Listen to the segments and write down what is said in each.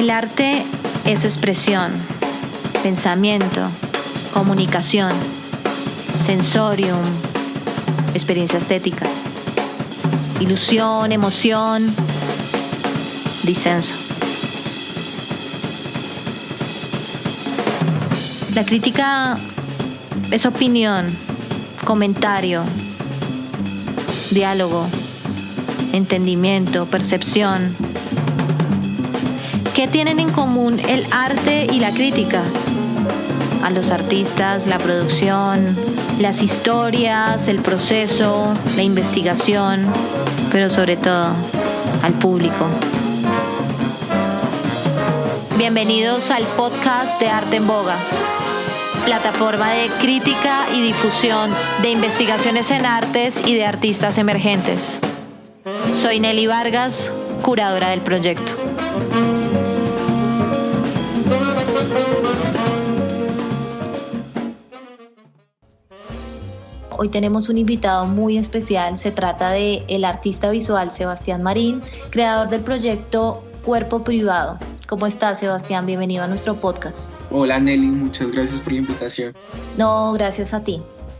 El arte es expresión, pensamiento, comunicación, sensorium, experiencia estética, ilusión, emoción, disenso. La crítica es opinión, comentario, diálogo, entendimiento, percepción. ¿Qué tienen en común el arte y la crítica? A los artistas, la producción, las historias, el proceso, la investigación, pero sobre todo al público. Bienvenidos al podcast de Arte en Boga, plataforma de crítica y difusión de investigaciones en artes y de artistas emergentes. Soy Nelly Vargas, curadora del proyecto. Hoy tenemos un invitado muy especial. Se trata de el artista visual Sebastián Marín, creador del proyecto Cuerpo Privado. ¿Cómo estás, Sebastián? Bienvenido a nuestro podcast. Hola Nelly, muchas gracias por la invitación. No, gracias a ti.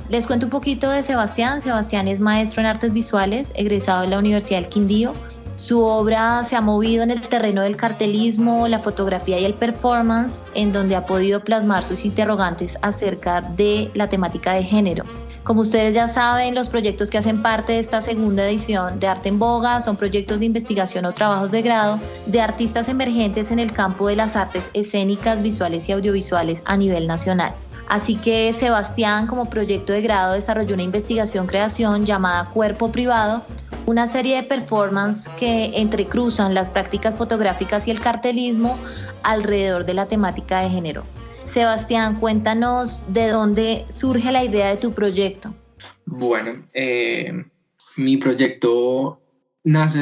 Les cuento un poquito de Sebastián. Sebastián es maestro en artes visuales, egresado de la Universidad del Quindío. Su obra se ha movido en el terreno del cartelismo, la fotografía y el performance, en donde ha podido plasmar sus interrogantes acerca de la temática de género. Como ustedes ya saben, los proyectos que hacen parte de esta segunda edición de Arte en Boga son proyectos de investigación o trabajos de grado de artistas emergentes en el campo de las artes escénicas, visuales y audiovisuales a nivel nacional. Así que Sebastián, como proyecto de grado, desarrolló una investigación-creación llamada Cuerpo Privado, una serie de performances que entrecruzan las prácticas fotográficas y el cartelismo alrededor de la temática de género. Sebastián, cuéntanos de dónde surge la idea de tu proyecto. Bueno, mi proyecto nace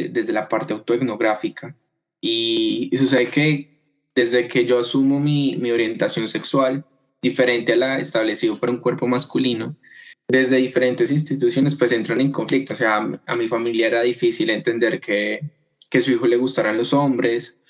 desde la parte autoetnográfica y sucede que desde que yo asumo mi orientación sexual diferente a la establecida por un cuerpo masculino, desde diferentes instituciones pues entran en conflicto. O sea, a mi familia era difícil entender que su hijo le gustaran los hombres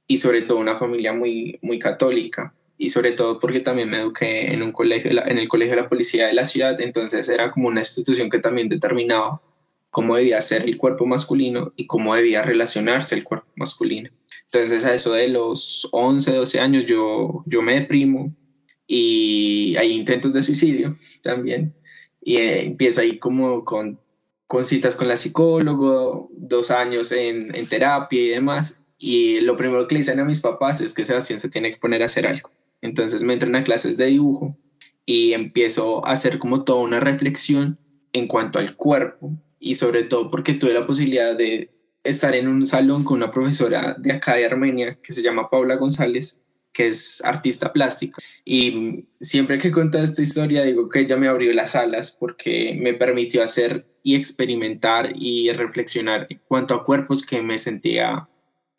y sobre todo una familia muy, muy católica. Y sobre todo porque también me eduqué en un colegio, en el colegio de la policía de la ciudad, entonces era como una institución que también determinaba cómo debía ser el cuerpo masculino y cómo debía relacionarse el cuerpo masculino. Entonces a eso de los 11, 12 años yo me deprimo y hay intentos de suicidio también. Y empiezo ahí como con citas con la psicólogo, 2 años en terapia y demás. Y lo primero que le dicen a mis papás es que Sebastián se tiene que poner a hacer algo. Entonces me entran a clases de dibujo y empiezo a hacer como toda una reflexión en cuanto al cuerpo y sobre todo porque tuve la posibilidad de estar en un salón con una profesora de acá de Armenia que se llama Paula González, que es artista plástica, y siempre que cuento esta historia digo que ella me abrió las alas porque me permitió hacer y experimentar y reflexionar en cuanto a cuerpos que me sentía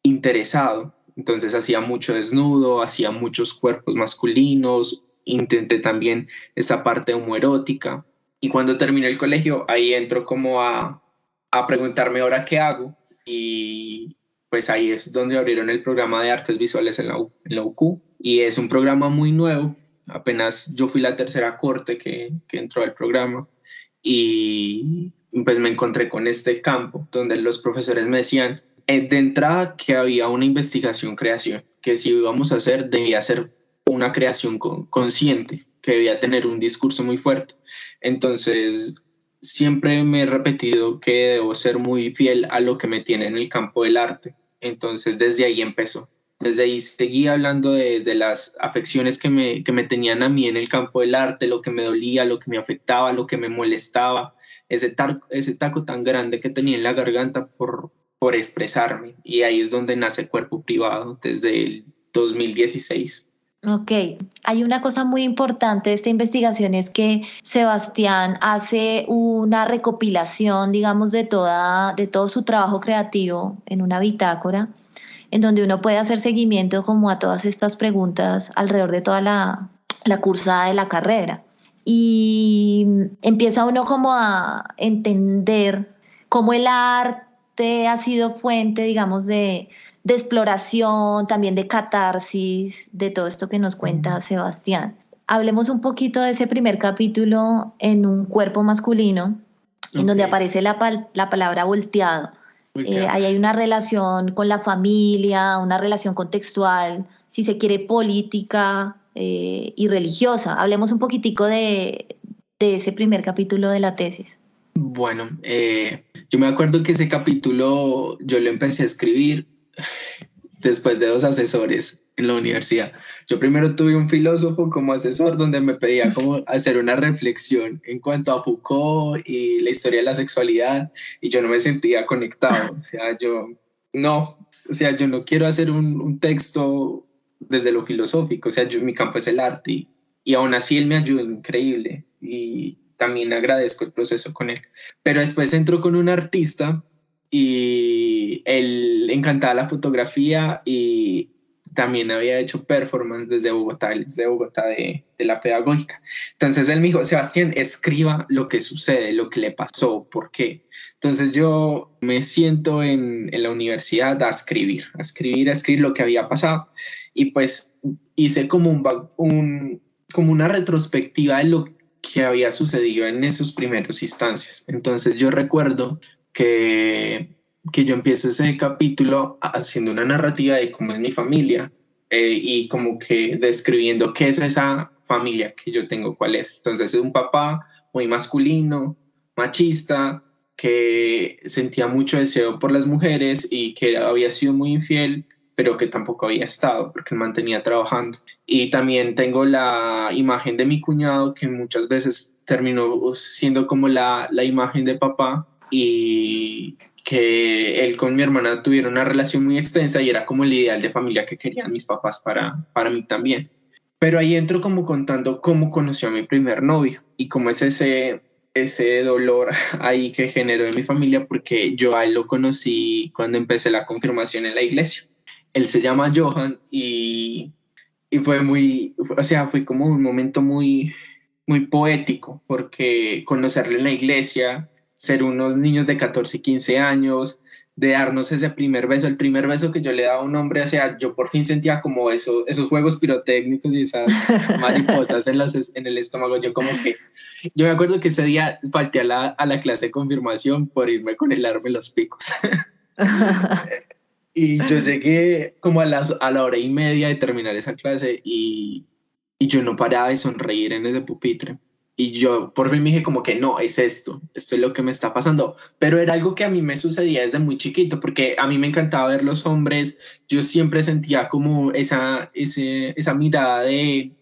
interesado. Entonces hacía mucho desnudo, hacía muchos cuerpos masculinos, intenté también esta parte homoerótica. Y cuando terminé el colegio, ahí entro como a preguntarme ahora qué hago. Y pues ahí es donde abrieron el programa de artes visuales en la UQ. Y es un programa muy nuevo. Apenas yo fui la tercera corte que entró al programa. Y pues me encontré con este campo donde los profesores me decían, de entrada, que había una investigación-creación, que si íbamos a hacer, debía ser una creación consciente, que debía tener un discurso muy fuerte. Entonces, siempre me he repetido que debo ser muy fiel a lo que me tiene en el campo del arte. Entonces, desde ahí empezó. Desde ahí seguí hablando de las afecciones que me tenían a mí en el campo del arte, lo que me dolía, lo que me afectaba, lo que me molestaba, ese taco tan grande que tenía en la garganta por expresarme, y ahí es donde nace Cuerpo Privado desde el 2016. Ok, hay una cosa muy importante de esta investigación, es que Sebastián hace una recopilación, digamos, de todo su trabajo creativo en una bitácora, en donde uno puede hacer seguimiento como a todas estas preguntas alrededor de toda la cursada de la carrera. Y empieza uno como a entender cómo el arte ha sido fuente, digamos, de de exploración, también de catarsis, de todo esto que nos cuenta Sebastián. Hablemos un poquito de ese primer capítulo en un cuerpo masculino, en donde aparece la palabra volteado. Ahí hay una relación con la familia, una relación contextual, si se quiere, política y religiosa. Hablemos un poquitico de ese primer capítulo de la tesis. Bueno, yo me acuerdo que ese capítulo yo lo empecé a escribir después de 2 asesores en la universidad. Yo primero tuve un filósofo como asesor donde me pedía como hacer una reflexión en cuanto a Foucault y la historia de la sexualidad, y yo no me sentía conectado. O sea, yo no quiero hacer un texto desde lo filosófico. O sea, mi campo es el arte, y aún así él me ayudó increíble, y también agradezco el proceso con él. Pero después entró con un artista y él le encantaba la fotografía y también había hecho performance desde Bogotá, él es de Bogotá, de la pedagógica. Entonces él me dijo: Sebastián, escriba lo que sucede, lo que le pasó, ¿por qué? Entonces yo me siento en la universidad a escribir lo que había pasado, y pues hice como como una retrospectiva de lo que había sucedido en esos primeros instancias. Entonces yo recuerdo que yo empiezo ese capítulo haciendo una narrativa de cómo es mi familia, y como que describiendo qué es esa familia que yo tengo, cuál es. Entonces es un papá muy masculino, machista, que sentía mucho deseo por las mujeres y que había sido muy infiel, pero que tampoco había estado porque él mantenía trabajando. Y también tengo la imagen de mi cuñado, que muchas veces terminó siendo como la imagen de papá, y que él con mi hermana tuvieron una relación muy extensa y era como el ideal de familia que querían mis papás para mí también. Pero ahí entro como contando cómo conoció a mi primer novio y cómo es ese dolor ahí que generó en mi familia, porque yo a él lo conocí cuando empecé la confirmación en la iglesia. Él se llama Johan, y fue como un momento muy, muy poético, porque conocerle en la iglesia, ser unos niños de 14 y 15 años, de darnos ese primer beso, el primer beso que yo le daba a un hombre. O sea, yo por fin sentía como esos juegos pirotécnicos y esas mariposas en el estómago. Yo me acuerdo que ese día falté a la clase de confirmación por irme con el arma en los picos. Y yo llegué como a la 1:30 de terminar esa clase, y yo no paraba de sonreír en ese pupitre. Y yo por fin me dije como que no, esto es lo que me está pasando. Pero era algo que a mí me sucedía desde muy chiquito, porque a mí me encantaba ver los hombres. Yo siempre sentía como esa mirada de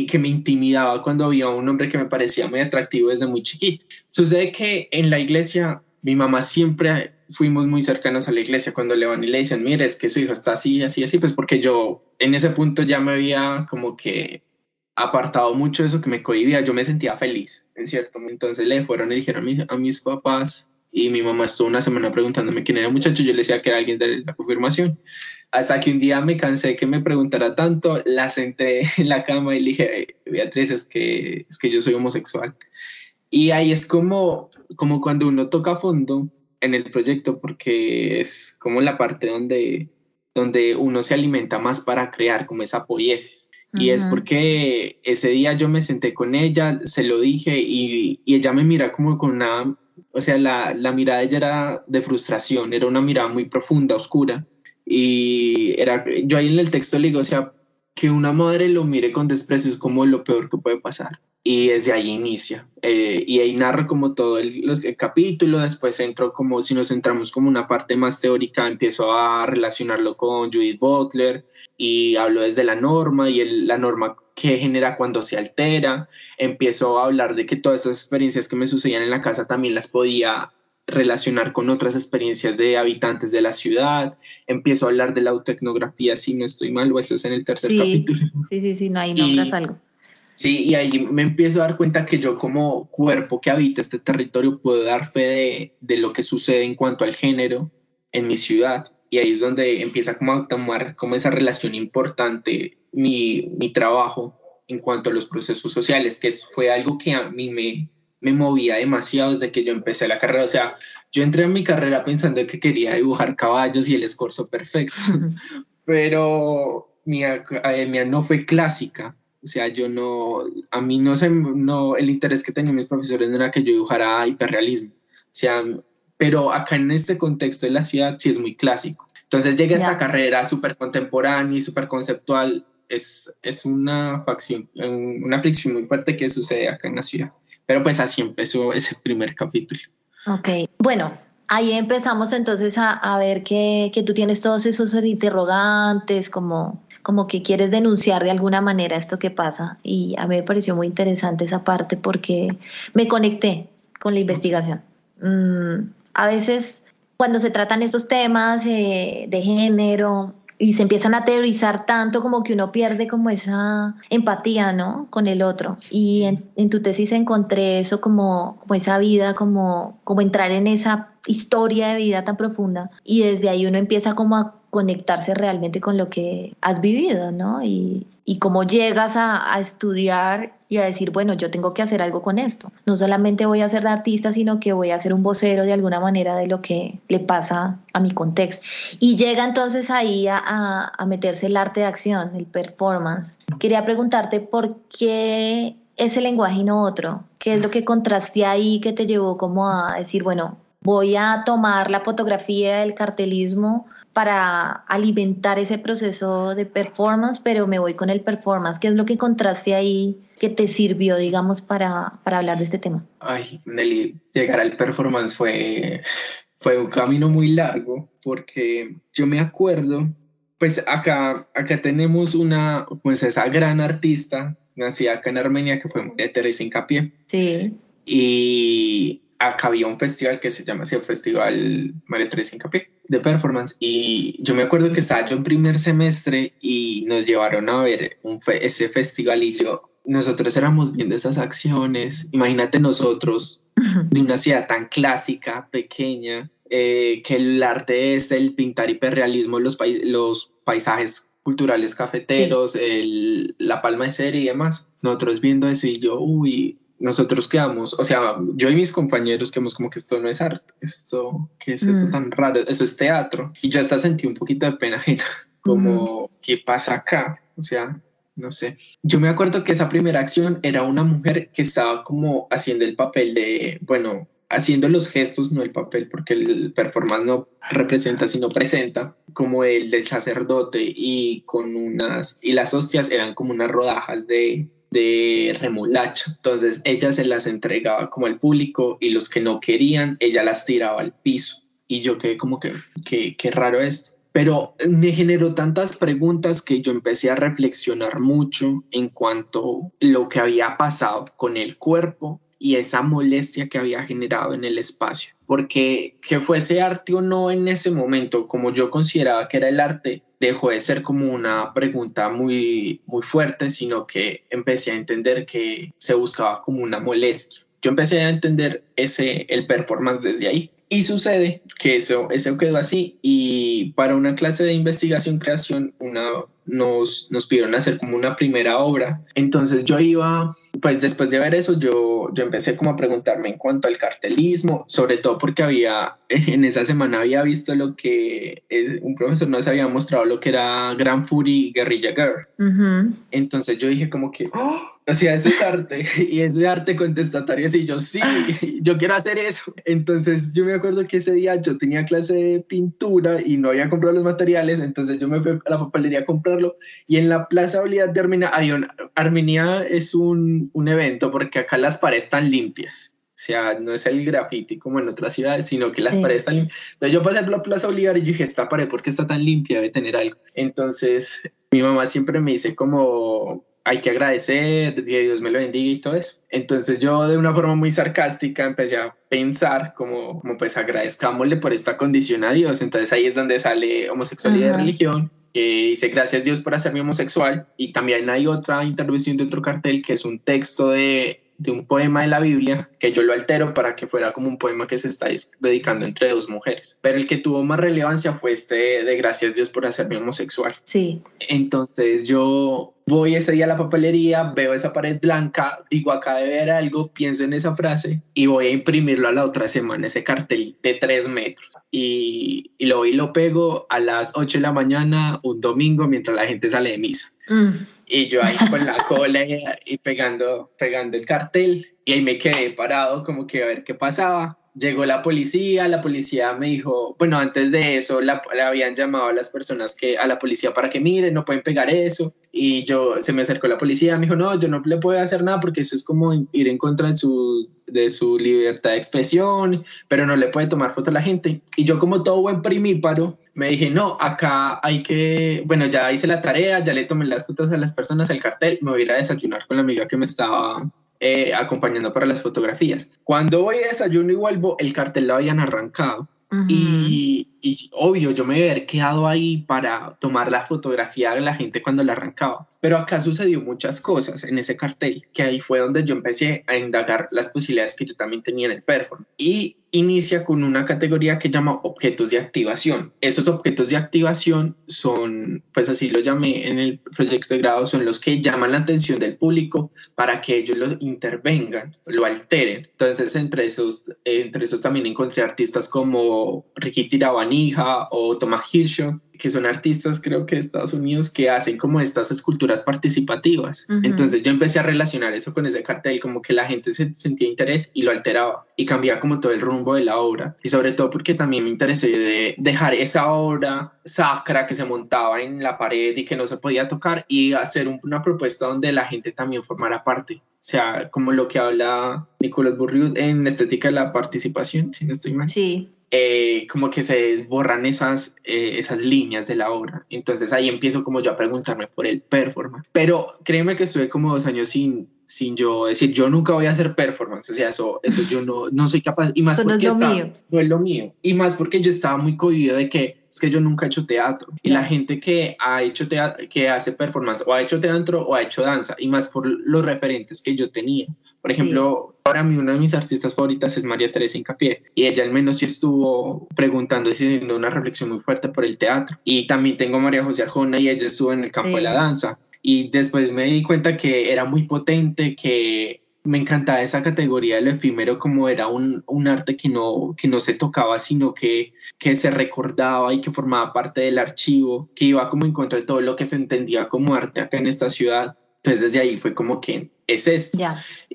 que me intimidaba cuando había un hombre que me parecía muy atractivo desde muy chiquito. Sucede que en la iglesia, mi mamá siempre fuimos muy cercanos a la iglesia. Cuando le van y le dicen: mire, es que su hijo está así, así, así, pues porque yo en ese punto ya me había como que apartado mucho de eso que me cohibía. Yo me sentía feliz, en cierto. Entonces le fueron y dijeron a mis papás, y mi mamá estuvo una semana preguntándome quién era el muchacho. Yo le decía que era alguien de la confirmación, hasta que un día me cansé que me preguntara tanto, la senté en la cama y le dije: Beatriz, es que yo soy homosexual. Y ahí es como cuando uno toca a fondo en el proyecto, porque es como la parte donde uno se alimenta más para crear como esa poiesis. Y es porque ese día yo me senté con ella, se lo dije, y ella me mira como con o sea, la mirada de ella era de frustración, era una mirada muy profunda, oscura. Y yo ahí en el texto le digo: o sea, que una madre lo mire con desprecio es como lo peor que puede pasar. Y desde ahí inicia. Y ahí narro como todo el capítulo. Después entro como, si nos centramos como una parte más teórica, empiezo a relacionarlo con Judith Butler, y hablo desde la norma y la norma que genera cuando se altera. Empiezo a hablar de que todas estas experiencias que me sucedían en la casa también las podía relacionar con otras experiencias de habitantes de la ciudad. Empiezo a hablar de la autoetnografía, si no estoy mal, o eso es en el tercer capítulo. Sí, no, ahí nombras algo. Sí, y ahí me empiezo a dar cuenta que yo, como cuerpo que habita este territorio, puedo dar fe de lo que sucede en cuanto al género en mi ciudad. Y ahí es donde empieza como a tomar como esa relación importante mi trabajo en cuanto a los procesos sociales, que fue algo que a mí me movía demasiado desde que yo empecé la carrera. O sea, yo entré en mi carrera pensando que quería dibujar caballos y el escorzo perfecto, pero mía no fue clásica. O sea, a mí el interés que tenían mis profesores no era que yo dibujara hiperrealismo. O sea, pero acá en este contexto de la ciudad sí es muy clásico. Entonces llegué a esta carrera súper contemporánea y súper conceptual. Es una fricción muy fuerte que sucede acá en la ciudad. Pero pues así empezó ese primer capítulo. Ok, bueno, ahí empezamos entonces a ver que tú tienes todos esos interrogantes, como que quieres denunciar de alguna manera esto que pasa. Y a mí me pareció muy interesante esa parte porque me conecté con la investigación. A veces cuando se tratan estos temas de género y se empiezan a teorizar tanto, como que uno pierde como esa empatía, ¿no? Con el otro. Y en tu tesis encontré eso como esa vida, como entrar en esa historia de vida tan profunda. Y desde ahí uno empieza como a conectarse realmente con lo que has vivido, ¿no? Y cómo llegas a estudiar y a decir, bueno, yo tengo que hacer algo con esto. No solamente voy a ser de artista, sino que voy a ser un vocero de alguna manera de lo que le pasa a mi contexto. Y llega entonces ahí a meterse el arte de acción, el performance. Quería preguntarte por qué ese lenguaje y no otro. ¿Qué es lo que contraste ahí que te llevó como a decir, bueno, voy a tomar la fotografía, el cartelismo para alimentar ese proceso de performance, pero me voy con el performance? ¿Qué es lo que encontraste ahí que te sirvió, digamos, para hablar de este tema? Ay, Nelly, llegar al performance fue un camino muy largo, porque yo me acuerdo, pues acá tenemos pues esa gran artista, nacida acá en Armenia, que fue María Teresa Hincapié. Sí. Y acá había un festival que se llama así, el Festival María Teresa Hincapié de Performance, y yo me acuerdo que estaba yo en primer semestre y nos llevaron a ver ese festival y nosotros éramos viendo esas acciones. Imagínate nosotros de una ciudad tan clásica, pequeña, que el arte es el pintar hiperrealismo, los paisajes culturales cafeteros, sí, la palma de cera y demás. Nosotros viendo eso y nosotros quedamos, o sea, yo y mis compañeros quedamos como que esto no es arte, ¿qué es esto tan raro? Eso es teatro. Y yo hasta sentí un poquito de pena ajena, como, ¿qué pasa acá? O sea, no sé. Yo me acuerdo que esa primera acción era una mujer que estaba como haciendo el papel haciendo los gestos, no el papel, porque el performance no representa, sino presenta, como el del sacerdote, y las hostias eran como unas rodajas de remolacha. Entonces ella se las entregaba como al público y los que no querían, ella las tiraba al piso. Y yo quedé como que qué raro esto. Pero me generó tantas preguntas que yo empecé a reflexionar mucho en cuanto a lo que había pasado con el cuerpo y esa molestia que había generado en el espacio. Porque que fuese arte o no en ese momento, como yo consideraba que era el arte, dejó de ser como una pregunta muy, muy fuerte, sino que empecé a entender que se buscaba como una molestia. Yo empecé a entender el performance desde ahí. Y sucede que eso quedó así, y para una clase de investigación-creación nos pidieron hacer como una primera obra. Entonces pues después de ver eso, yo empecé como a preguntarme en cuanto al cartelismo, sobre todo porque en esa semana había visto lo que un profesor nos había mostrado, lo que era Grand Fury Guerrilla Girl. Uh-huh. Entonces yo dije como que, o sea, eso es arte, y ese arte contestatario, y yo sí, yo quiero hacer eso. Entonces yo me acuerdo que ese día yo tenía clase de pintura y no había comprado los materiales, entonces yo me fui a la papelería a comprarlo, y en la Plaza Bolívar de Armenia Armenia es un evento porque acá las paredes están limpias. O sea, no es el graffiti como en otras ciudades, sino que las paredes están limpias. Entonces yo pasé por la Plaza Bolívar y dije, esta pared, ¿por qué está tan limpia? Debe tener algo. Entonces mi mamá siempre me dice como, hay que agradecer, que Dios me lo bendiga y todo eso. Entonces yo de una forma muy sarcástica empecé a pensar como pues agradezcámosle por esta condición a Dios. Entonces ahí es donde sale homosexualidad y religión, que dice gracias Dios por hacerme homosexual. Y también hay otra intervención de otro cartel que es un texto de de un poema de la Biblia, que yo lo altero para que fuera como un poema que se está dedicando entre dos mujeres. Pero el que tuvo más relevancia fue este de Gracias Dios por hacerme homosexual. Sí. Entonces yo voy ese día a la papelería, veo esa pared blanca, digo acá debe haber algo, pienso en esa frase y voy a imprimirlo a la otra semana, ese cartel de 3 metros. Y lo pego a las 8 de la mañana, un domingo, mientras la gente sale de misa. Y yo ahí con la cola y pegando el cartel, y ahí me quedé parado como que a ver qué pasaba. Llegó la policía me dijo, bueno, antes de eso le habían llamado a las personas a la policía para que miren, no pueden pegar eso. Y se me acercó la policía, me dijo, no, yo no le puedo hacer nada porque eso es como ir en contra de su libertad de expresión, pero no le puede tomar foto a la gente. Y yo, como todo buen primíparo, me dije, no, acá hay que, bueno, ya hice la tarea, ya le tomé las fotos a las personas, al cartel, me voy a ir a desayunar con la amiga que me estaba acompañando para las fotografías. Cuando voy a desayuno y vuelvo, el cartel lo habían arrancado. Y obvio, yo me había haber quedado ahí para tomar la fotografía de la gente cuando la arrancaba. Pero acá sucedió muchas cosas en ese cartel, que ahí fue donde yo empecé a indagar las posibilidades que yo también tenía en el performance. Y inicia con una categoría que llama objetos de activación. Esos objetos de activación son, pues así lo llamé en el proyecto de grado, son los que llaman la atención del público para que ellos lo intervengan, lo alteren. Entonces, entre esos también encontré artistas como Ricky Tirabanija o Thomas Hirschhorn, que son artistas, creo que de Estados Unidos, que hacen como estas esculturas participativas. Entonces yo empecé a relacionar eso con ese cartel, como que la gente sentía interés y lo alteraba y cambiaba como todo el rumbo de la obra. Y sobre todo porque también me interesé de dejar esa obra sacra que se montaba en la pared y que no se podía tocar, y hacer una propuesta donde la gente también formara parte. O sea, como lo que habla Nicolas Bourriaud en Estética de la Participación, si no estoy mal. Sí. Como que se desborran esas líneas de la obra. Entonces ahí empiezo como yo a preguntarme por el performance. Pero créeme que estuve como 2 años sin yo decir, yo nunca voy a hacer performance. O sea, eso yo no soy capaz. Y más eso porque no no es lo mío. Y más porque yo estaba muy cohibido de que es que yo nunca he hecho teatro. Y la gente que ha hecho teatro, que hace performance, o ha hecho teatro o ha hecho danza, y más por los referentes que yo tenía. Por ejemplo, para mí una de mis artistas favoritas es María Teresa Hincapié, y ella al menos sí estuvo preguntando y haciendo una reflexión muy fuerte por el teatro. Y también tengo a María José Arjona, y ella estuvo en el campo de la danza. Y después me di cuenta que era muy potente, que me encantaba esa categoría de lo efímero, como era un arte que no se tocaba, sino que se recordaba y que formaba parte del archivo, que iba como en contra de todo lo que se entendía como arte acá en esta ciudad. Entonces desde ahí fue como que es esto.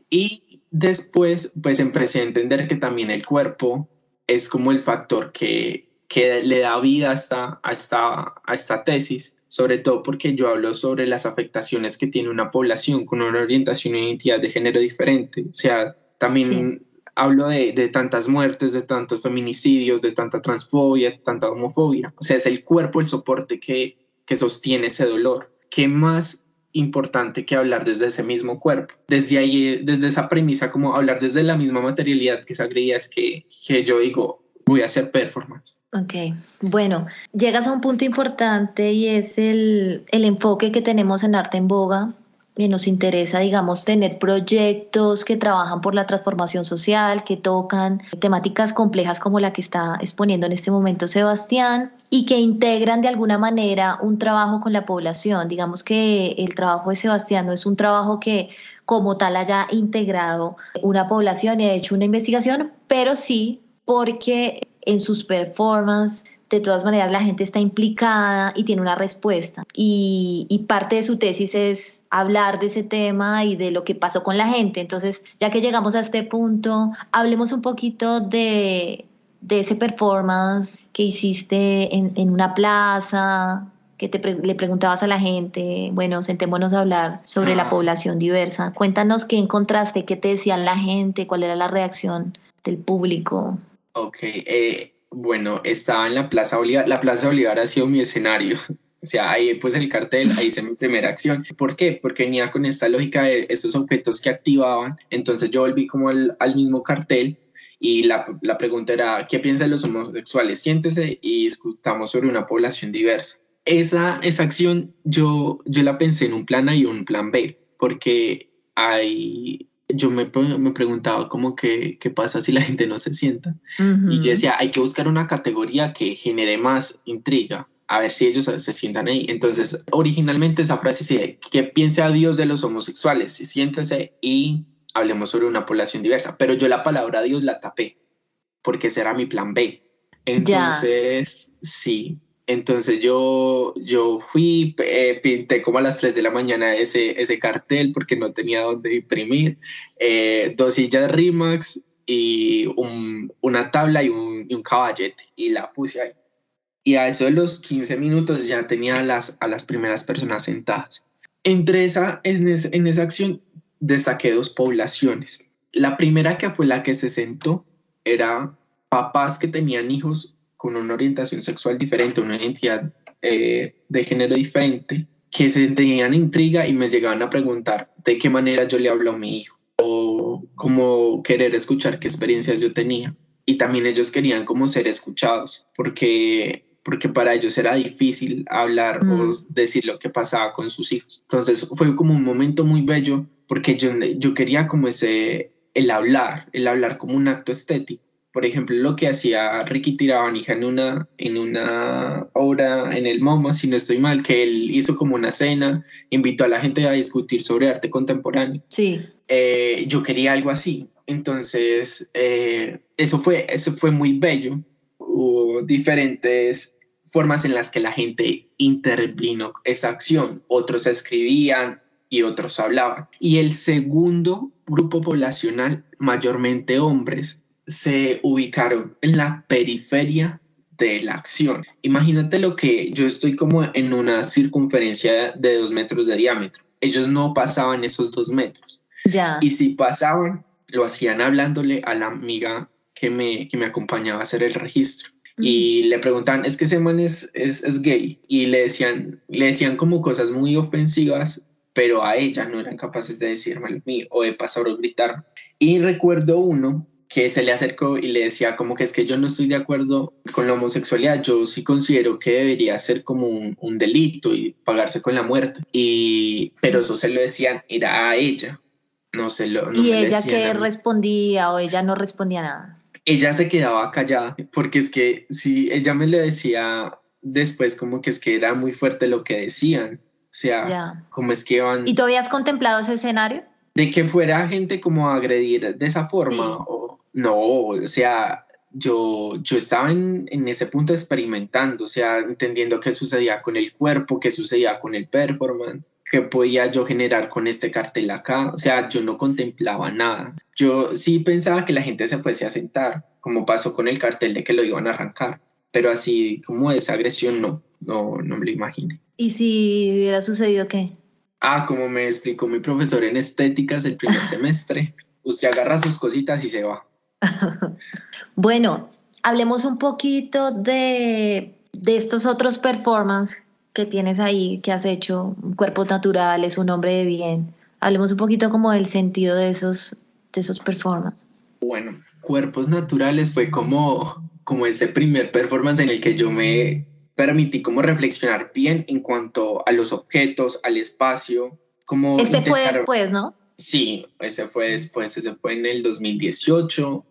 Y después pues empecé a entender que también el cuerpo es como el factor que le da vida a esta tesis, sobre todo porque yo hablo sobre las afectaciones que tiene una población con una orientación e identidad de género diferente. O sea, también hablo de tantas muertes, de tantos feminicidios, de tanta transfobia, de tanta homofobia. O sea, es el cuerpo el soporte que sostiene ese dolor. ¿Qué más importante que hablar desde ese mismo cuerpo? Desde ahí, desde esa premisa, como hablar desde la misma materialidad que se agreía, es que yo digo, voy a hacer performance. Ok, bueno, llegas a un punto importante y es el enfoque que tenemos en Arte en Boga, que nos interesa, digamos, tener proyectos que trabajan por la transformación social, que tocan temáticas complejas como la que está exponiendo en este momento Sebastián, y que integran de alguna manera un trabajo con la población. Digamos que el trabajo de Sebastián no es un trabajo que como tal haya integrado una población y ha hecho una investigación, pero sí porque en sus performances de todas maneras la gente está implicada y tiene una respuesta, y parte de su tesis es hablar de ese tema y de lo que pasó con la gente. Entonces, ya que llegamos a este punto, hablemos un poquito de ese performance que hiciste en una plaza, que le preguntabas a la gente, bueno, sentémonos a hablar sobre la población diversa. Cuéntanos qué encontraste, qué te decían la gente, cuál era la reacción del público. Ok, bueno, estaba en la Plaza Bolívar. La Plaza Bolívar ha sido mi escenario. O sea, ahí pues el cartel, ahí hice mi primera acción. ¿Por qué? Porque venía con esta lógica de esos objetos que activaban. Entonces yo volví como al mismo cartel, y la pregunta era, ¿qué piensan los homosexuales? Siéntese y discutamos sobre una población diversa. Esa acción yo la pensé en un plan A y un plan B, porque yo me preguntaba como que qué pasa si la gente no se sienta. Y yo Ujú. decía, hay que buscar una categoría que genere más intriga, a ver si ellos se sientan ahí. Entonces, originalmente esa frase dice, que piense a Dios de los homosexuales, siéntese y hablemos sobre una población diversa. Pero yo la palabra Dios la tapé, porque ese era mi plan B. Ya. Entonces, sí. Entonces yo fui, pinté como a las 3 de la mañana ese cartel porque no tenía dónde imprimir, dos sillas Rimax y una tabla y un caballete y la puse ahí. Y a eso de los 15 minutos ya tenía a las primeras personas sentadas. En esa acción destaqué dos poblaciones. La primera, que fue la que se sentó, era papás que tenían hijos con una orientación sexual diferente, una identidad de género diferente, que se tenían intriga y me llegaban a preguntar de qué manera yo le hablo a mi hijo o como querer escuchar qué experiencias yo tenía. Y también ellos querían como ser escuchados, porque para ellos era difícil hablar o Mm. decir lo que pasaba con sus hijos. Entonces fue como un momento muy bello, porque yo quería como el hablar como un acto estético. Por ejemplo, lo que hacía Ricky Tirabanija en una obra en el MoMA, si no estoy mal, que él hizo como una cena, invitó a la gente a discutir sobre arte contemporáneo. Sí. Yo quería algo así. Entonces, eso fue muy bello. Hubo diferentes formas en las que la gente intervino esa acción. Otros escribían y otros hablaban. Y el segundo grupo poblacional, mayormente hombres, se ubicaron en la periferia de la acción. Imagínate lo que yo estoy como en una circunferencia de 2 metros de diámetro. Ellos no pasaban esos 2 metros. Y Ya. si pasaban, lo hacían hablándole a la amiga que me acompañaba a hacer el registro. Mm. Y le preguntaban, es que ese man es gay. Y le decían como cosas muy ofensivas, pero a ella no eran capaces de decírmelo a mí o de pasar o gritar. Y recuerdo uno que se le acercó y le decía como que es que yo no estoy de acuerdo con la homosexualidad, yo sí considero que debería ser como un delito y pagarse con la muerte. Pero eso se lo decían, era a ella, no ¿Y me lo ella decían a qué mí. respondía o ella no respondía nada? Ella se quedaba callada, porque es que si ella me lo decía después, como que es que era muy fuerte lo que decían, o sea, Ya. como es que ¿Y iban, tú habías contemplado ese escenario? de que fuera gente como a agredir de esa forma, Sí. o no, o sea, yo estaba en ese punto experimentando, o sea, entendiendo qué sucedía con el cuerpo, qué sucedía con el performance, qué podía yo generar con este cartel acá, o sea, yo no contemplaba nada. Yo sí pensaba que la gente se fuese a sentar, como pasó con el cartel de que lo iban a arrancar, pero así como esa agresión no me lo imaginé. ¿Y si hubiera sucedido qué? Como me explicó mi profesor en estéticas el primer semestre, usted agarra sus cositas y se va. Bueno, hablemos un poquito de estos otros performances que tienes ahí, que has hecho, Cuerpos Naturales, Un Hombre de Bien. Hablemos un poquito como del sentido de esos performances. Bueno, Cuerpos Naturales fue como ese primer performance en el que yo me permití como reflexionar bien en cuanto a los objetos, al espacio, como Este fue intentar. después, ¿no? Sí, ese fue después, ese fue en el 2018.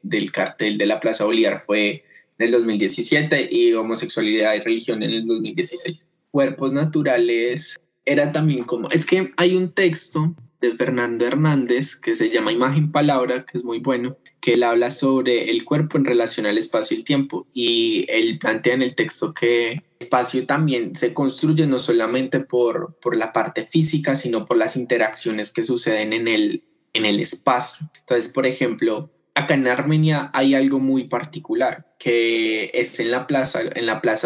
Del cartel de la Plaza Bolívar fue en el 2017 y homosexualidad y religión en el 2016. Cuerpos Naturales era también como, es que hay un texto de Fernando Hernández que se llama Imagen Palabra, que es muy bueno, que él habla sobre el cuerpo en relación al espacio y el tiempo, y él plantea en el texto que el espacio también se construye no solamente por la parte física, sino por las interacciones que suceden en el espacio. Entonces, por ejemplo, acá en Armenia hay algo muy particular, que es en la plaza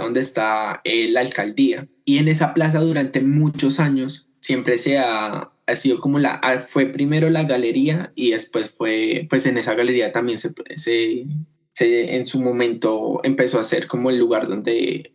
donde está la alcaldía. Y en esa plaza durante muchos años siempre ha sido como fue primero la galería y después pues en esa galería también en su momento empezó a ser como el lugar donde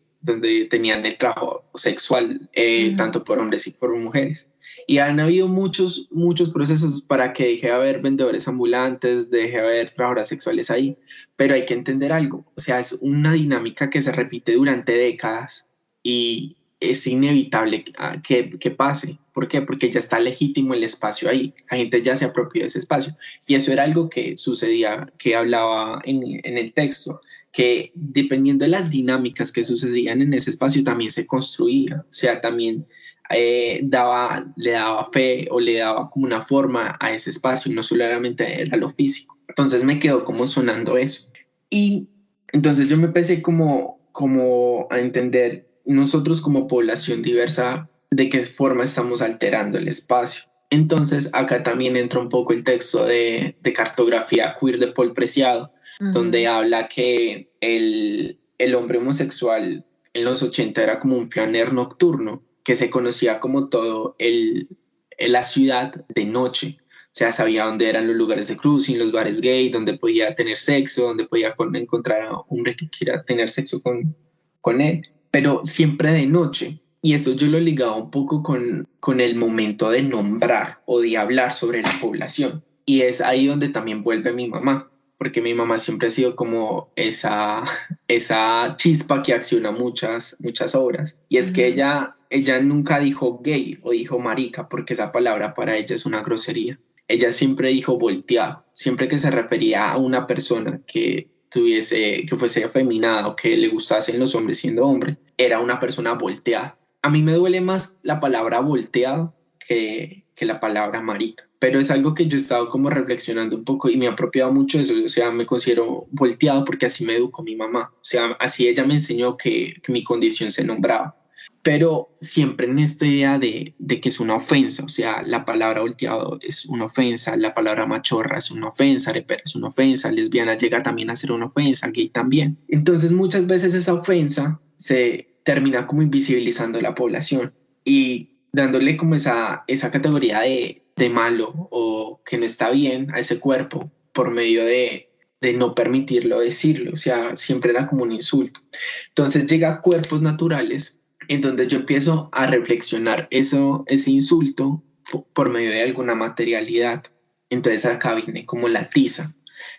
tenían el trabajo sexual, Ujú. tanto por hombres y por mujeres. Y han habido muchos, muchos procesos para que deje de haber vendedores ambulantes, deje de haber trabajadoras sexuales ahí, pero hay que entender algo, o sea, es una dinámica que se repite durante décadas y es inevitable que pase. ¿Por qué? Porque ya está legítimo el espacio ahí. La gente ya se apropió de ese espacio. Y eso era algo que sucedía, que hablaba en el texto, que dependiendo de las dinámicas que sucedían en ese espacio, también se construía. O sea, también le daba fe o le daba como una forma a ese espacio, y no solamente era lo físico. Entonces me quedó como sonando eso. Y entonces yo me empecé como a entender nosotros como población diversa de qué forma estamos alterando el espacio. Entonces acá también entra un poco el texto de cartografía queer de Paul Preciado, donde habla que el hombre homosexual en los 80 era como un flaner nocturno, que se conocía como todo la ciudad de noche. O sea, sabía dónde eran los lugares de cruising, los bares gay, donde podía tener sexo, donde podía encontrar a un hombre que quiera tener sexo con él, pero siempre de noche. Y eso yo lo ligaba un poco con el momento de nombrar o de hablar sobre la población. Y es ahí donde también vuelve mi mamá, porque mi mamá siempre ha sido como esa chispa que acciona muchas obras. Y es que ella nunca dijo gay o dijo marica, porque esa palabra para ella es una grosería. Ella siempre dijo volteado, siempre que se refería a una persona que fuese afeminada o que le gustasen los hombres siendo hombre, era una persona volteada. A mí me duele más la palabra volteado que la palabra marica, pero es algo que yo he estado como reflexionando un poco y me ha apropiado mucho de eso. O sea, me considero volteado porque así me educó mi mamá. O sea, así ella me enseñó que mi condición se nombraba. Pero siempre en esta idea de que es una ofensa. O sea, la palabra volteado es una ofensa, la palabra machorra es una ofensa, arepera es una ofensa, lesbiana llega también a ser una ofensa, gay también. Entonces muchas veces esa ofensa se termina como invisibilizando a la población y dándole como esa categoría de malo o que no está bien a ese cuerpo por medio de no permitirlo decirlo. O sea, siempre era como un insulto. Entonces llega a cuerpos naturales en donde yo empiezo a reflexionar ese insulto por medio de alguna materialidad. Entonces acá viene como la tiza.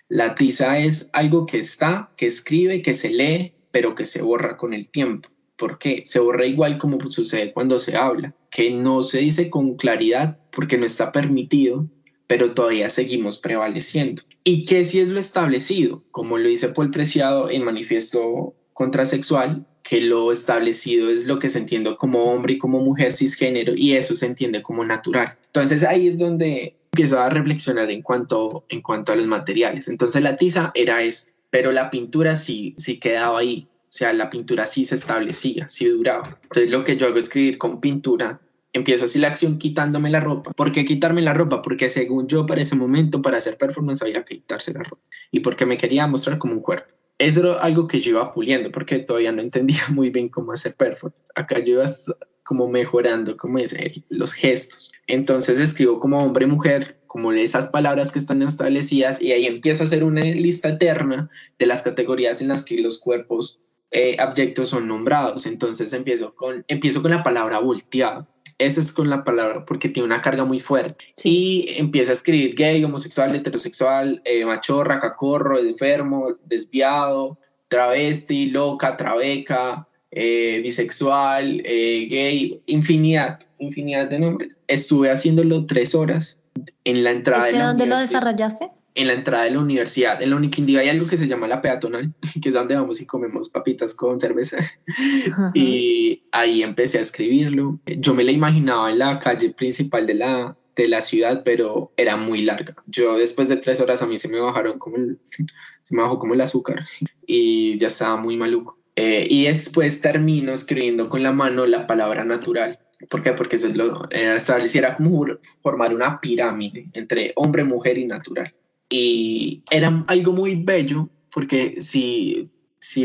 La tiza es algo que está, que escribe, que se lee, pero que se borra con el tiempo. ¿Por qué? Se borra igual como sucede cuando se habla, que no se dice con claridad porque no está permitido, pero todavía seguimos prevaleciendo. ¿Y qué si es lo establecido? Como lo dice Paul Preciado en Manifiesto Contrasexual, que lo establecido es lo que se entiende como hombre y como mujer cisgénero, y eso se entiende como natural. Entonces ahí es donde empiezo a reflexionar en cuanto a los materiales. Entonces la tiza era pero la pintura sí quedaba ahí. O sea, la pintura sí se establecía, sí duraba. Entonces lo que yo hago es escribir con pintura. Empiezo así la acción quitándome la ropa. ¿Por qué quitarme la ropa? Porque según yo para ese momento, para hacer performance, había que quitarse la ropa. Y porque me quería mostrar como un cuerpo. Eso era algo que yo iba puliendo porque todavía no entendía muy bien cómo hacer performance. Acá yo iba como mejorando como los gestos. Entonces escribo como hombre y mujer, como esas palabras que están establecidas, y ahí empiezo a hacer una lista eterna de las categorías en las que los cuerpos abyectos son nombrados. Entonces empiezo con la palabra volteado. Esa es con la palabra porque tiene una carga muy fuerte. Sí. Y empieza a escribir gay, homosexual, heterosexual, machorra, cacorro, enfermo, desviado, travesti, loca, trabeca, bisexual, gay, infinidad de nombres. Estuve haciéndolo 3 horas en la entrada de la ¿Dónde universidad. lo desarrollaste? En la entrada de la universidad. En la Uniquindío hay algo que se llama la peatonal, que es donde vamos y comemos papitas con cerveza. Uh-huh. Y ahí empecé a escribirlo. Yo me la imaginaba en la calle principal de la ciudad, pero era muy larga. Yo después de 3 horas a mí se me bajó como el azúcar y ya estaba muy maluco. Y después termino escribiendo con la mano la palabra natural. ¿Por qué? Porque eso era como formar una pirámide entre hombre, mujer y natural. Y era algo muy bello porque si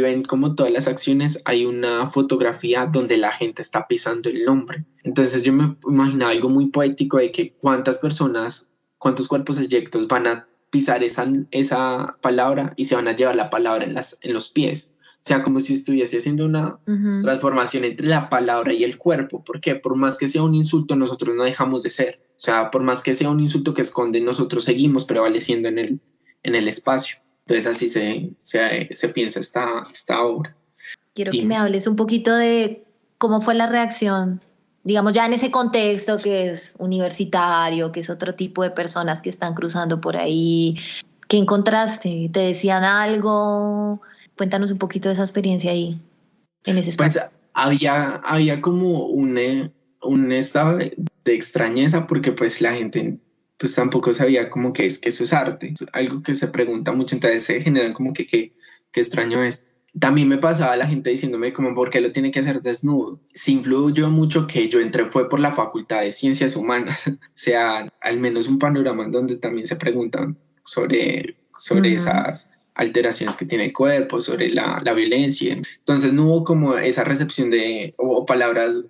ven como todas las acciones hay una fotografía donde la gente está pisando el nombre. Entonces yo me imaginaba algo muy poético de que cuántos cuerpos eyectos van a pisar esa palabra y se van a llevar la palabra en los pies. O sea, como si estuviese haciendo una transformación entre la palabra y el cuerpo. Porque por más que sea un insulto, nosotros no dejamos de ser. O sea, por más que sea un insulto que esconde, nosotros seguimos prevaleciendo en el espacio. Entonces así se piensa esta obra. Quiero que me hables un poquito de ¿Cómo fue la reacción? Digamos, ya en ese contexto que es universitario, que es otro tipo de personas que están cruzando por ahí. ¿Qué encontraste? ¿Te decían algo? Cuéntanos un poquito de esa experiencia ahí, en ese Pues espacio. había como un estado de extrañeza porque pues la gente pues tampoco sabía como que eso es arte, es algo que se pregunta mucho, entonces se generan como que qué extraño es. También me pasaba la gente diciéndome como por qué lo tiene que hacer desnudo. Sí influyó mucho que yo entré fue por la Facultad de Ciencias Humanas, o sea, al menos un panorama en donde también se preguntan sobre Ujú. esas alteraciones que tiene el cuerpo, sobre la violencia. Entonces no hubo como esa recepción o palabras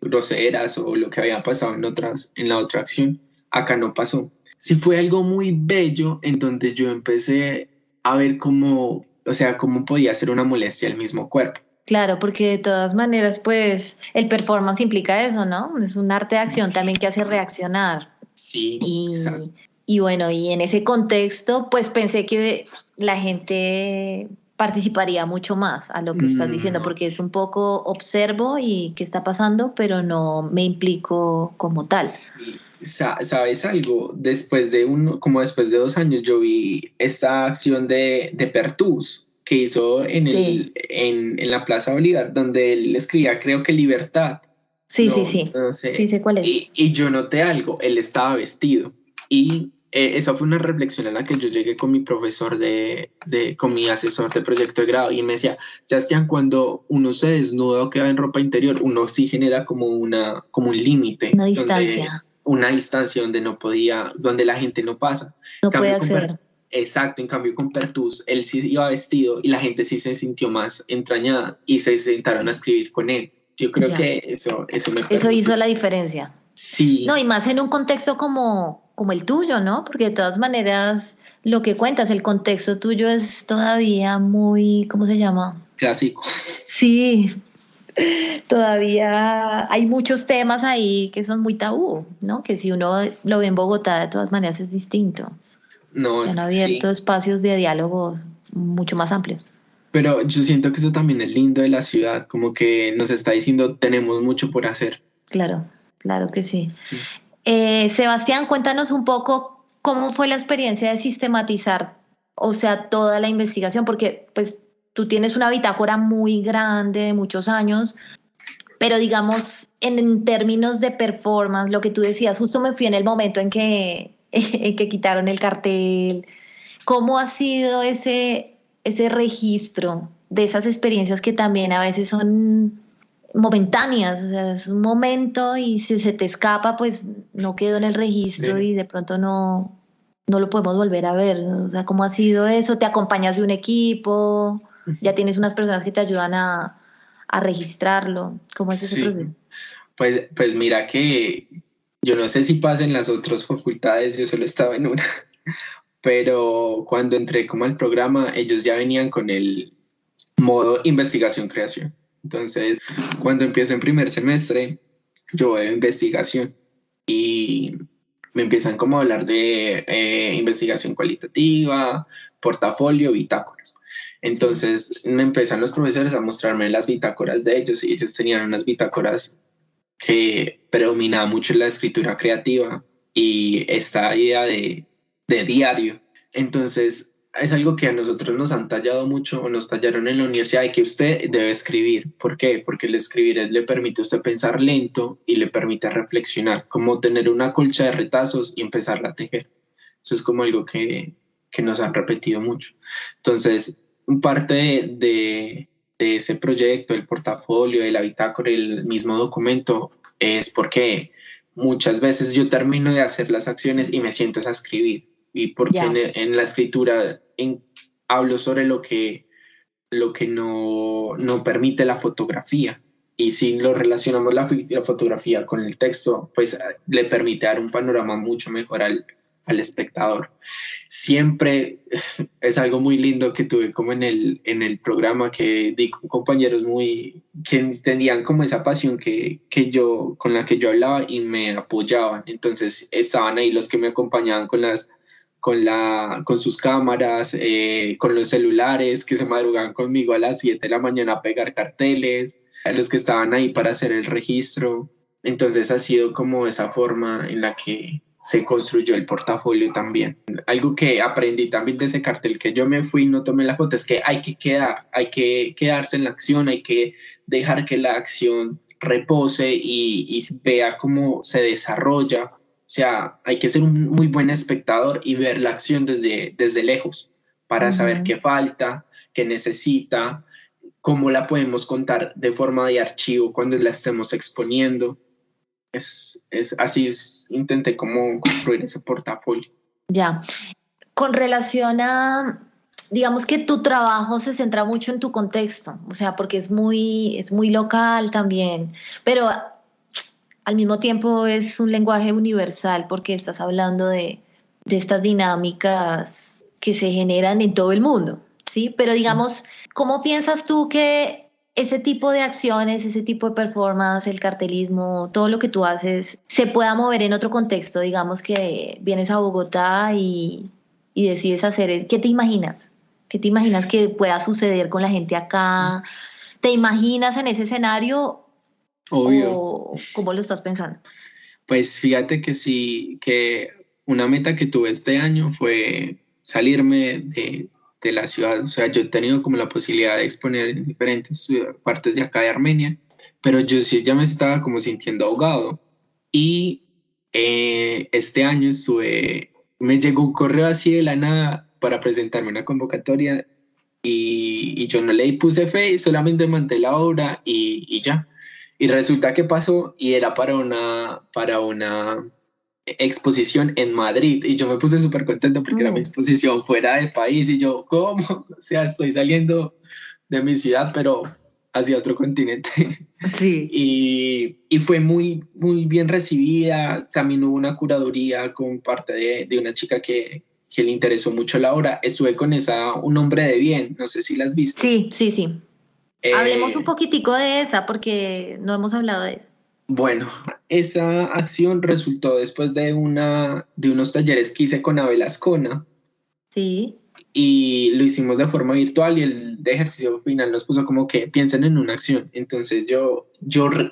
groseras o lo que había pasado en la otra acción. Acá no pasó. Sí fue algo muy bello en donde yo empecé a ver cómo, o sea, cómo podía ser una molestia al mismo cuerpo. Claro, porque de todas maneras, pues el performance implica eso, ¿no? Es un arte de acción también que hace reaccionar. Sí, exacto. Y, y bueno, y en ese contexto, pues pensé que la gente participaría mucho más a lo que estás diciendo, No, porque es un poco observo y qué está pasando, pero no me implico como tal. sí, ¿sabes algo? Como después de 2 años, yo vi esta acción de Pertús que hizo Sí, en la Plaza Bolívar, donde él escribía, creo que libertad, sí, sí, sí, no sí sé, sé cuál es. y yo noté algo, él estaba vestido, y esa fue una reflexión a la que yo llegué con mi profesor con mi asesor de proyecto de grado, y me decía, Sebastián, cuando uno se desnuda o queda en ropa interior, uno sí genera como un límite, Una distancia, una distancia donde no podía, donde la gente no pasa. En no puede cambio, acceder. exacto, en cambio con Pertus, él sí iba vestido y la gente sí se sintió más entrañada y se sentaron a escribir con él. Yo creo Ya, que eso me eso permitió. hizo la diferencia. No, Sí, y más en un contexto como el tuyo, ¿no? Porque de todas maneras, lo que cuentas, el contexto tuyo es todavía muy, ¿cómo se llama? clásico. Sí, todavía hay muchos temas ahí que son muy tabú, ¿no? Que si uno lo ve en Bogotá, de todas maneras es distinto. No, Se han sí. abierto espacios de diálogo mucho más amplios. Pero yo siento que eso también es lindo de la ciudad, como que nos está diciendo tenemos mucho por hacer. Claro, claro que sí. Sí. Sebastián, cuéntanos un poco cómo fue la experiencia de sistematizar, o sea, toda la investigación, porque pues tú tienes una bitácora muy grande de muchos años, pero digamos, en términos de performance, lo que tú decías, justo me fui en el momento en que quitaron el cartel. ¿Cómo ha sido ese registro de esas experiencias que también a veces son momentáneas? O sea, es un momento y si se te escapa, pues no quedó en el registro Sí. y de pronto no lo podemos volver a ver. O sea, ¿cómo ha sido eso? ¿Te acompañas de un equipo? ¿Ya tienes unas personas que te ayudan a registrarlo? ¿Cómo es ese Sí. proceso? Pues mira que yo no sé si pasa en las otras facultades, yo solo estaba en una, pero cuando entré como al programa, ellos ya venían con el modo investigación-creación. Entonces, cuando empiezo en primer semestre, yo veo investigación y me empiezan como a hablar de investigación cualitativa, portafolio, bitácoras. Sí, Entonces me empiezan los profesores a mostrarme las bitácoras de ellos y ellos tenían unas bitácoras que predominaba mucho la escritura creativa y esta idea de diario. Entonces, es algo que a nosotros nos han tallado mucho o nos tallaron en la universidad de que usted debe escribir. ¿Por qué? Porque el escribir le permite a usted pensar lento y le permite reflexionar, como tener una colcha de retazos y empezar a tejer. Eso es como algo que nos han repetido mucho. Entonces, parte de ese proyecto, el portafolio, de la bitácora, el mismo documento, es porque muchas veces yo termino de hacer las acciones y me siento a escribir. Y porque ya. en la escritura hablo sobre lo que no permite la fotografía. Y si lo relacionamos la fotografía con el texto, pues le permite dar un panorama mucho mejor al espectador. Siempre es algo muy lindo que tuve como en el programa que di con compañeros que entendían como esa pasión con la que yo hablaba y me apoyaban. Entonces estaban ahí los que me acompañaban con sus cámaras, con los celulares, que se madrugaban conmigo a las 7 de la mañana a pegar carteles. a los que estaban ahí para hacer el registro. Entonces ha sido como esa forma en la que se construyó el portafolio también. Algo que aprendí también de ese cartel que yo me fui y no tomé la foto es que hay que quedarse en la acción, hay que dejar que la acción repose y vea cómo se desarrolla. O sea, hay que ser un muy buen espectador y ver la acción desde lejos para saber qué falta, qué necesita, cómo la podemos contar de forma de archivo cuando la estemos exponiendo. Así intenté como construir ese portafolio. Ya. Con relación a, digamos que tu trabajo se centra mucho en tu contexto, o sea, porque es muy local también, pero al mismo tiempo es un lenguaje universal porque estás hablando de estas dinámicas que se generan en todo el mundo, ¿sí? Pero digamos, ¿cómo piensas tú que ese tipo de acciones, ese tipo de performance, el cartelismo, todo lo que tú haces, se pueda mover en otro contexto? Digamos que vienes a Bogotá y decides hacer, ¿qué te imaginas? ¿Qué te imaginas que pueda suceder con la gente acá? ¿Te imaginas en ese escenario Obvio. o cómo lo estás pensando? Pues fíjate que sí, que una meta que tuve este año fue salirme de la ciudad. O sea, yo he tenido como la posibilidad de exponer en diferentes partes de acá de Armenia, pero yo sí ya me estaba como sintiendo ahogado. Y este año me llegó un correo así de la nada para presentarme una convocatoria y yo no le puse fe, solamente mandé la obra y ya. Y resulta que pasó y era para una exposición en Madrid y yo me puse súper contento porque era mi exposición fuera del país y yo, ¿cómo? O sea, estoy saliendo de mi ciudad, pero hacia otro continente. Sí. Y fue muy, muy bien recibida. También hubo una curaduría con parte de una chica que le interesó mucho la obra. Estuve con un hombre de bien, no sé si la has visto. Sí, sí, sí. Hablemos un Eh, poquitico de esa porque no hemos hablado de eso. Bueno, esa acción resultó después de unos talleres que hice con Abel Ascona Sí. y lo hicimos de forma virtual y el de ejercicio final nos puso como que piensen en una acción. Entonces yo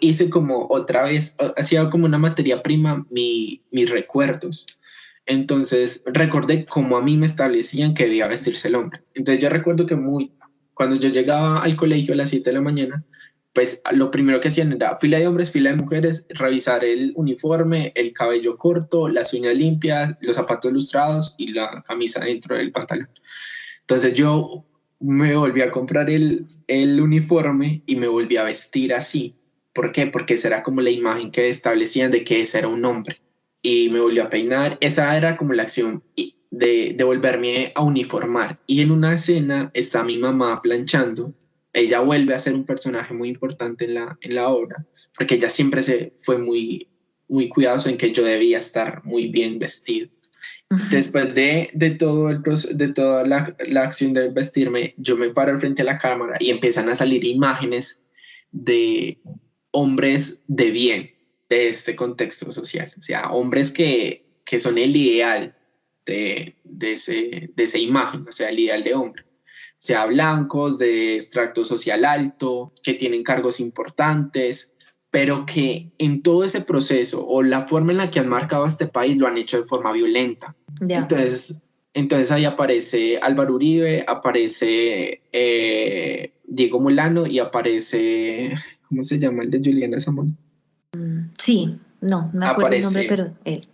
hice como otra vez, hacía como una materia prima mis recuerdos. Entonces recordé cómo a mí me establecían que debía vestirse el hombre. Entonces yo recuerdo que cuando yo llegaba al colegio a las 7 de la mañana, pues lo primero que hacían era fila de hombres, fila de mujeres, revisar el uniforme, el cabello corto, las uñas limpias, los zapatos lustrados y la camisa dentro del pantalón. Entonces yo me volví a comprar el uniforme y me volví a vestir así. ¿Por qué? Porque esa era como la imagen que establecían de que ese era un hombre. Y me volví a peinar. Esa era como la acción de volverme a uniformar. Y en una escena está mi mamá planchando. Ella vuelve a ser un personaje muy importante en la obra, porque ella siempre se fue muy, muy cuidadosa en que yo debía estar muy bien vestido. Después de toda la acción de vestirme, yo me paro al frente de la cámara y empiezan a salir imágenes de hombres de bien de este contexto social. O sea, hombres que son el ideal de esa imagen, o sea, el ideal de hombre. O sea, blancos, de extracto social alto, que tienen cargos importantes, pero que en todo ese proceso o la forma en la que han marcado a este país lo han hecho de forma violenta. Ya. Entonces ahí aparece Álvaro Uribe, aparece Diego Molano y aparece, ¿cómo se llama el de Juliana Zamora? Sí, no me acuerdo el nombre, Aparece. pero él.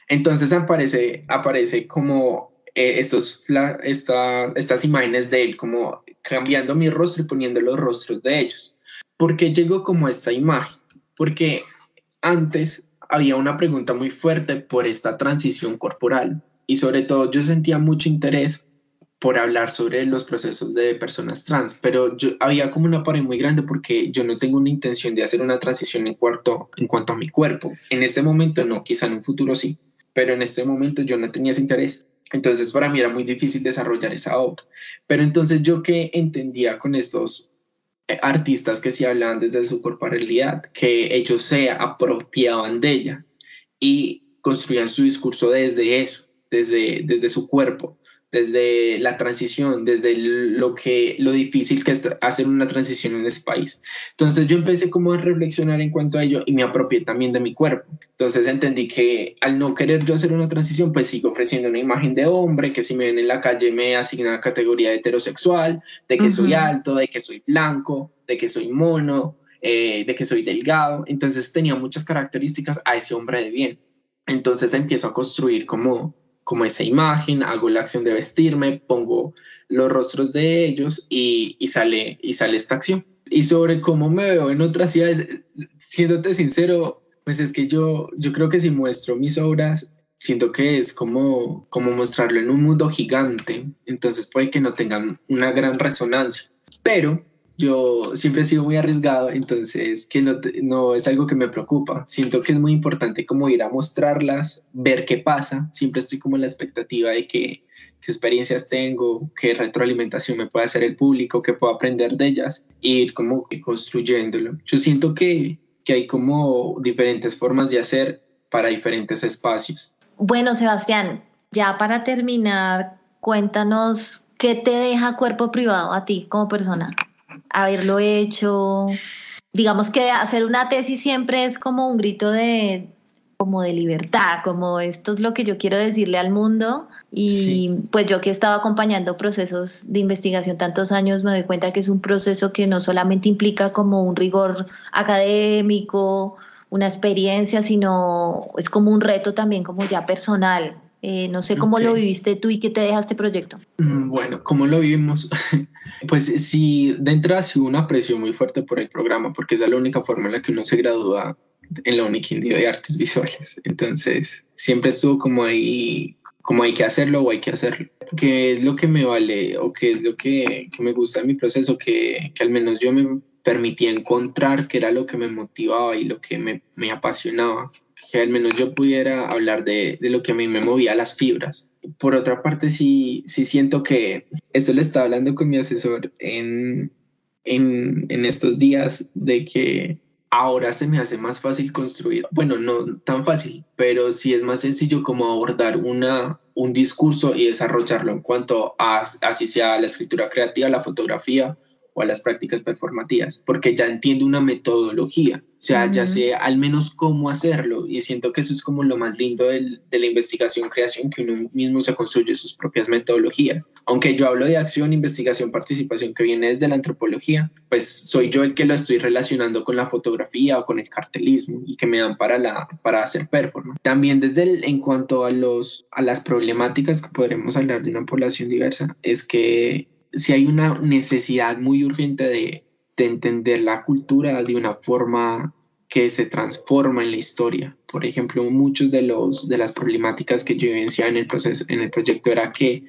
Entonces aparece como estas imágenes de él, como cambiando mi rostro y poniendo los rostros de ellos. ¿Por qué llegó como esta imagen? Porque antes había una pregunta muy fuerte por esta transición corporal y sobre todo yo sentía mucho interés por hablar sobre los procesos de personas trans, pero había como una pared muy grande porque yo no tengo una intención de hacer una transición en cuanto a mi cuerpo. En este momento no, quizá en un futuro sí, pero en este momento yo no tenía ese interés. Entonces para mí era muy difícil desarrollar esa obra. Pero entonces yo que entendía con estos artistas que sí hablaban desde su corporalidad, que ellos se apropiaban de ella y construían su discurso desde eso, desde su cuerpo. desde la transición, desde lo difícil que es hacer una transición en ese país. Entonces yo empecé como a reflexionar en cuanto a ello y me apropié también de mi cuerpo. Entonces entendí que al no querer yo hacer una transición, pues sigo ofreciendo una imagen de hombre, que si me ven en la calle me asignan a categoría heterosexual, de que soy alto, de que soy blanco, de que soy mono, de que soy delgado. Entonces tenía muchas características a ese hombre de bien. Entonces empiezo a construir como esa imagen, hago la acción de vestirme, pongo los rostros de ellos y sale esta acción. Y sobre cómo me veo en otras ciudades, siéndote sincero, pues es que yo creo que si muestro mis obras, siento que es como mostrarlo en un mundo gigante, entonces puede que no tengan una gran resonancia, pero yo siempre he sido muy arriesgado, entonces que no es algo que me preocupa. Siento que es muy importante como ir a mostrarlas, ver qué pasa. Siempre estoy como en la expectativa de qué experiencias tengo, qué retroalimentación me puede hacer el público, qué puedo aprender de ellas e ir como construyéndolo. Yo siento que hay como diferentes formas de hacer para diferentes espacios. Bueno, Sebastián, ya para terminar, cuéntanos qué te deja Cuerpo Privado a ti como persona. Haberlo hecho, digamos que hacer una tesis siempre es como un grito como de libertad, como esto es lo que yo quiero decirle al mundo y sí. Pues yo que he estado acompañando procesos de investigación tantos años me doy cuenta que es un proceso que no solamente implica como un rigor académico, una experiencia, sino es como un reto también como ya personal. No sé cómo lo viviste tú y qué te deja este proyecto. Bueno, ¿cómo lo vivimos? Pues sí, de entrada sí hubo una presión muy fuerte por el programa, porque esa es la única forma en la que uno se gradúa en la Uniquindío de Artes Visuales. Entonces, siempre estuvo como hay que hacerlo o hay que hacerlo. ¿Qué es lo que me vale o qué es lo que me gusta de mi proceso? Que al menos yo me permitía encontrar qué era lo que me motivaba y lo que me apasionaba. Que al menos yo pudiera hablar de lo que a mí me movía las fibras. Por otra parte, sí siento que eso le estaba hablando con mi asesor en estos días, de que ahora se me hace más fácil construir, bueno, no tan fácil, pero sí es más sencillo como abordar un discurso y desarrollarlo en cuanto a así sea la escritura creativa, la fotografía o a las prácticas performativas, porque ya entiendo una metodología, o sea, ya sé al menos cómo hacerlo, y siento que eso es como lo más lindo de la investigación-creación, que uno mismo se construye sus propias metodologías. Aunque yo hablo de acción, investigación, participación, que viene desde la antropología, pues soy yo el que lo estoy relacionando con la fotografía o con el cartelismo, y que me dan para hacer performance. También en cuanto a las problemáticas que podremos hablar de una población diversa, es que si hay una necesidad muy urgente de entender la cultura de una forma que se transforma en la historia. Por ejemplo, muchos de las problemáticas que yo vivenciaba en el proyecto era que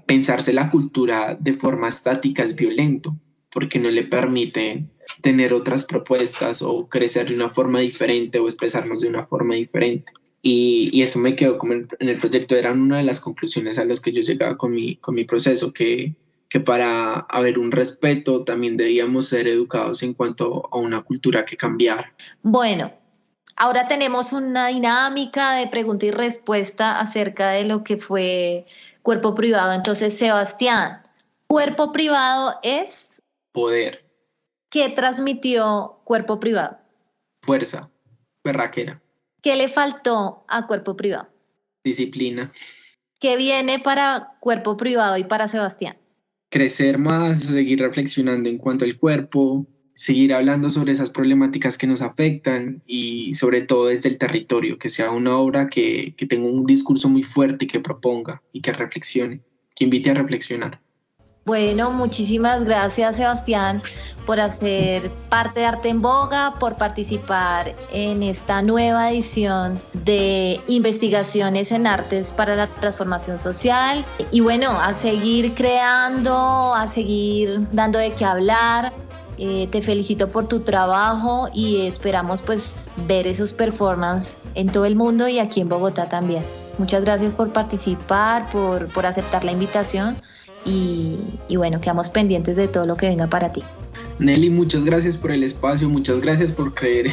pensarse la cultura de forma estática es violento, porque no le permite tener otras propuestas o crecer de una forma diferente o expresarnos de una forma diferente. Y eso me quedó como en el proyecto, eran una de las conclusiones a las que yo llegaba con mi proceso, que para haber un respeto también debíamos ser educados en cuanto a una cultura que cambiar. Bueno, ahora tenemos una dinámica de pregunta y respuesta acerca de lo que fue Cuerpo Privado. Entonces, Sebastián, Cuerpo Privado es... Poder. ¿Qué transmitió Cuerpo Privado? Fuerza, berraquera. ¿Qué le faltó a Cuerpo Privado? Disciplina. ¿Qué viene para Cuerpo Privado y para Sebastián? Crecer más, seguir reflexionando en cuanto al cuerpo, seguir hablando sobre esas problemáticas que nos afectan y sobre todo desde el territorio, que sea una obra que tenga un discurso muy fuerte y que proponga y que reflexione, que invite a reflexionar. Bueno, muchísimas gracias, Sebastián, por hacer parte de Arte en Boga, por participar en esta nueva edición de Investigaciones en Artes para la Transformación Social. Y bueno, a seguir creando, a seguir dando de qué hablar. Te felicito por tu trabajo y esperamos pues ver esos performances en todo el mundo y aquí en Bogotá también. Muchas gracias por participar, por aceptar la invitación. Y bueno, quedamos pendientes de todo lo que venga para ti. Nelly, muchas gracias por el espacio, muchas gracias por creer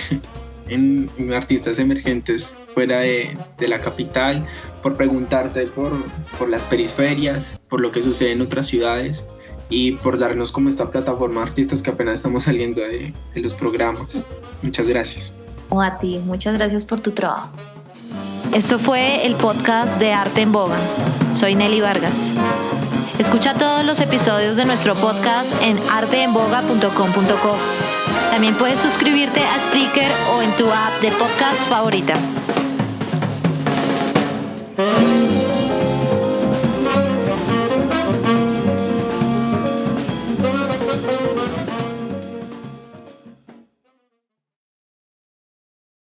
en artistas emergentes fuera de la capital, por preguntarte por las periferias, por lo que sucede en otras ciudades y por darnos como esta plataforma a artistas que apenas estamos saliendo de los programas. Muchas gracias. O a ti, muchas gracias por tu trabajo. Esto fue el podcast de Arte en Boga. Soy Nelly Vargas. Escucha todos los episodios de nuestro podcast en arteenboga.com.co. También puedes suscribirte a Spreaker o en tu app de podcast favorita.